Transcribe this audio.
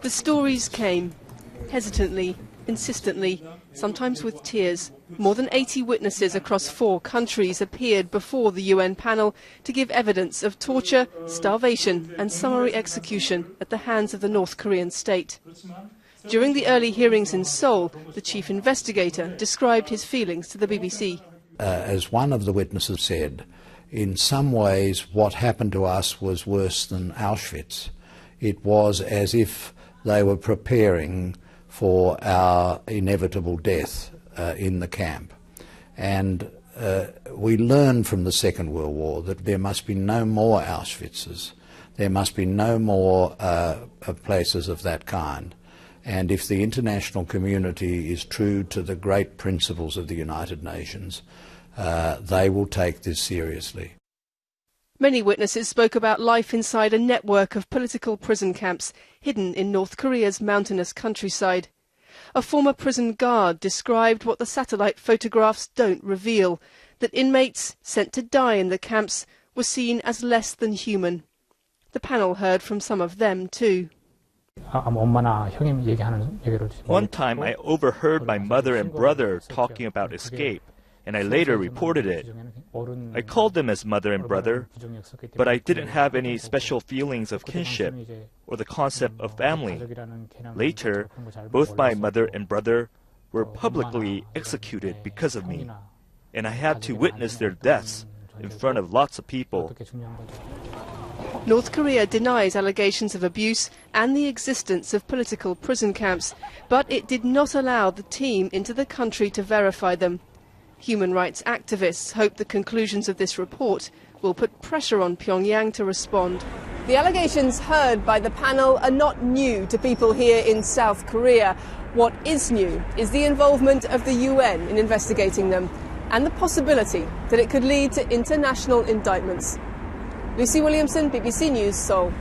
The stories came, hesitantly, insistently, sometimes with tears. More than 80 witnesses across 4 countries appeared before the UN panel to give evidence of torture, starvation and summary execution at the hands of the North Korean state. During the early hearings in Seoul, the chief investigator described his feelings to the BBC. As one of the witnesses said, in some ways what happened to us was worse than Auschwitz. It was as if they were preparing for our inevitable death in the camp. And we learned from the Second World War that there must be no more Auschwitzes. There must be no more places of that kind. And if the international community is true to the great principles of the United Nations, they will take this seriously. Many witnesses spoke about life inside a network of political prison camps hidden in North Korea's mountainous countryside. A former prison guard described what the satellite photographs don't reveal, that inmates sent to die in the camps were seen as less than human. The panel heard from some of them too. One time I overheard my mother and brother talking about escape, and I later reported it. I called them as mother and brother, but I didn't have any special feelings of kinship or the concept of family. Later, both my mother and brother were publicly executed because of me, and I had to witness their deaths in front of lots of people. North Korea denies allegations of abuse and the existence of political prison camps, but it did not allow the team into the country to verify them. Human rights activists hope the conclusions of this report will put pressure on Pyongyang to respond. The allegations heard by the panel are not new to people here in South Korea. What is new is the involvement of the UN in investigating them and the possibility that it could lead to international indictments. Lucy Williamson, BBC News, Seoul.